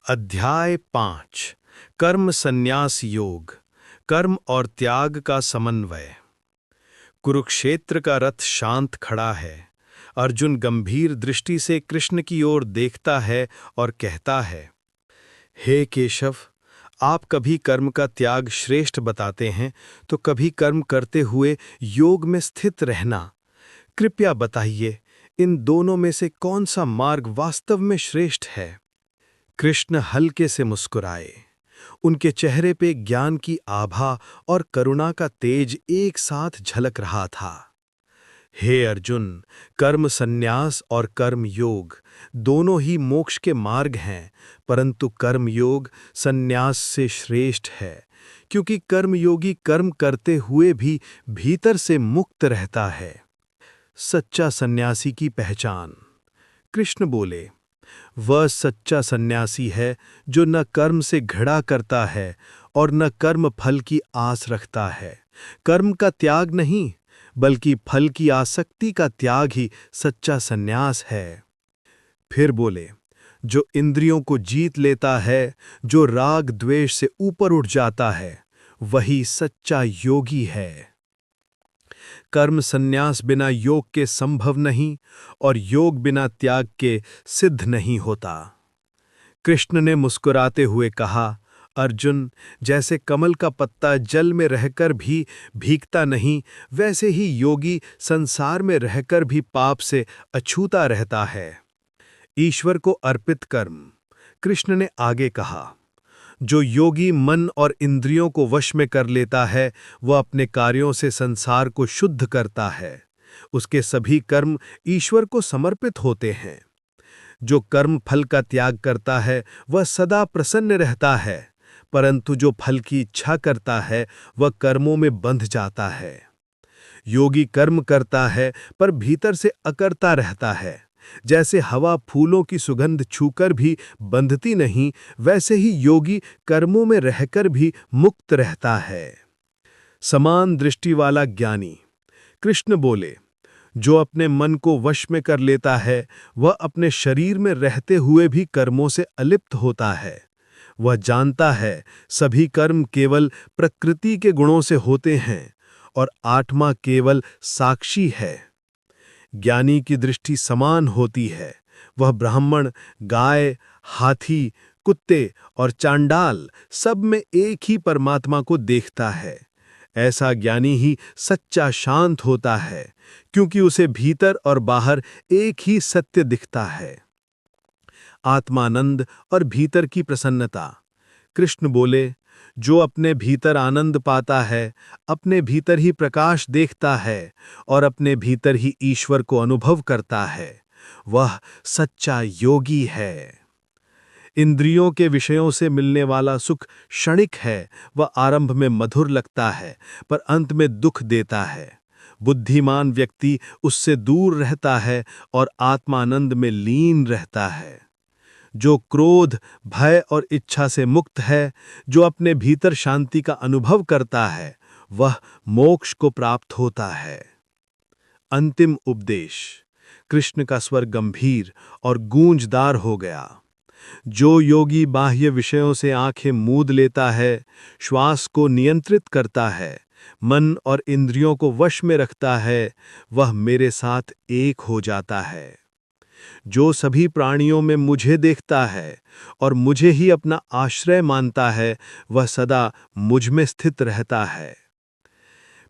अध्याय 5 कर्म संन्यास योग। कर्म और त्याग का समन्वय। कुरुक्षेत्र का रथ शांत खड़ा है। अर्जुन गंभीर दृष्टि से कृष्ण की ओर देखता है और कहता है, हे केशव, आप कभी कर्म का त्याग श्रेष्ठ बताते हैं तो कभी कर्म करते हुए योग में स्थित रहना। कृपया बताइए, इन दोनों में से कौन सा मार्ग वास्तव में श्रेष्ठ है? कृष्ण हल्के से मुस्कुराए। उनके चेहरे पे ज्ञान की आभा और करुणा का तेज एक साथ झलक रहा था। हे अर्जुन, कर्म संन्यास और कर्म योग दोनों ही मोक्ष के मार्ग हैं, परंतु कर्म योग संन्यास से श्रेष्ठ है, क्योंकि कर्मयोगी कर्म करते हुए भी भीतर से मुक्त रहता है। सच्चा सन्यासी की पहचान। कृष्ण बोले, वह सच्चा सन्यासी है जो न कर्म से घृणा करता है और न कर्म फल की आस रखता है। कर्म का त्याग नहीं, बल्कि फल की आसक्ति का त्याग ही सच्चा सन्यास है। फिर बोले, जो इंद्रियों को जीत लेता है, जो राग द्वेष से ऊपर उठ जाता है, वही सच्चा योगी है। कर्म संन्यास बिना योग के संभव नहीं और योग बिना त्याग के सिद्ध नहीं होता। कृष्ण ने मुस्कुराते हुए कहा, अर्जुन, जैसे कमल का पत्ता जल में रहकर भी भीगता नहीं, वैसे ही योगी संसार में रहकर भी पाप से अछूता रहता है। ईश्वर को अर्पित कर्म। कृष्ण ने आगे कहा, जो योगी मन और इंद्रियों को वश में कर लेता है, वह अपने कार्यों से संसार को शुद्ध करता है। उसके सभी कर्म ईश्वर को समर्पित होते हैं। जो कर्म फल का त्याग करता है, वह सदा प्रसन्न रहता है, परंतु जो फल की इच्छा करता है, वह कर्मों में बंध जाता है। योगी कर्म करता है, पर भीतर से अकरता रहता है। जैसे हवा फूलों की सुगंध छूकर भी बंधती नहीं, वैसे ही योगी कर्मों में रहकर भी मुक्त रहता है। समान दृष्टि वाला ज्ञानी। कृष्ण बोले, जो अपने मन को वश में कर लेता है, वह अपने शरीर में रहते हुए भी कर्मों से अलिप्त होता है। वह जानता है सभी कर्म केवल प्रकृति के गुणों से होते हैं और आत्मा केवल साक्षी है। ज्ञानी की दृष्टि समान होती है। वह ब्राह्मण, गाय, हाथी, कुत्ते और चांडाल सब में एक ही परमात्मा को देखता है। ऐसा ज्ञानी ही सच्चा शांत होता है, क्योंकि उसे भीतर और बाहर एक ही सत्य दिखता है। आत्मानंद और भीतर की प्रसन्नता। कृष्ण बोले, जो अपने भीतर आनंद पाता है, अपने भीतर ही प्रकाश देखता है और अपने भीतर ही ईश्वर को अनुभव करता है, वह सच्चा योगी है। इंद्रियों के विषयों से मिलने वाला सुख क्षणिक है। वह आरंभ में मधुर लगता है, पर अंत में दुख देता है। बुद्धिमान व्यक्ति उससे दूर रहता है और आत्मानंद में लीन रहता है। जो क्रोध, भय और इच्छा से मुक्त है, जो अपने भीतर शांति का अनुभव करता है, वह मोक्ष को प्राप्त होता है। अंतिम उपदेश। कृष्ण का स्वर गंभीर और गूंजदार हो गया। जो योगी बाह्य विषयों से आंखें मूंद लेता है, श्वास को नियंत्रित करता है, मन और इंद्रियों को वश में रखता है, वह मेरे साथ एक हो जाता है। जो सभी प्राणियों में मुझे देखता है और मुझे ही अपना आश्रय मानता है, वह सदा मुझ में स्थित रहता है।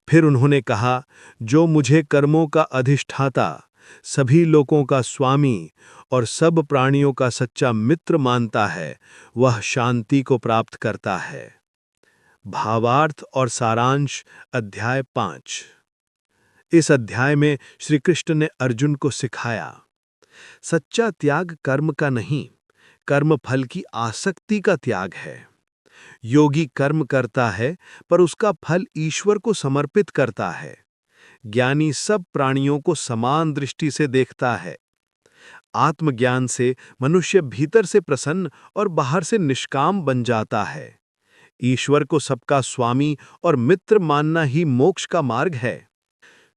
फिर उन्होंने कहा, जो मुझे कर्मों का अधिष्ठाता, सभी लोगों का स्वामी और सब प्राणियों का सच्चा मित्र मानता है, वह शांति को प्राप्त करता है। भावार्थ और सारांश। अध्याय 5। इस अध्याय में श्री कृष्ण ने अर्जुन को सिखाया, सच्चा त्याग कर्म का नहीं, कर्म फल की आसक्ति का त्याग है। योगी कर्म करता है, पर उसका फल ईश्वर को समर्पित करता है। ज्ञानी सब प्राणियों को समान दृष्टि से देखता है। आत्मज्ञान से मनुष्य भीतर से प्रसन्न और बाहर से निष्काम बन जाता है। ईश्वर को सबका स्वामी और मित्र मानना ही मोक्ष का मार्ग है।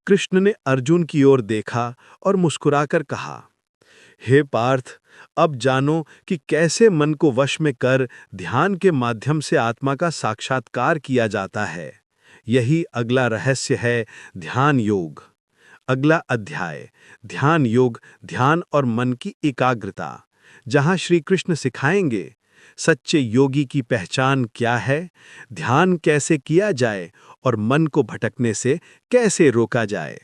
कृष्ण ने अर्जुन की ओर देखा और मुस्कुराकर कहा, हे पार्थ, अब जानो कि कैसे मन को वश में कर ध्यान के माध्यम से आत्मा का साक्षात्कार किया जाता है। यही अगला रहस्य है, ध्यान योग। अगला अध्याय, ध्यान योग, ध्यान और मन की एकाग्रता, जहां श्री कृष्ण सिखाएंगे सच्चे योगी की पहचान क्या है, ध्यान कैसे किया जाए और मन को भटकने से कैसे रोका जाए।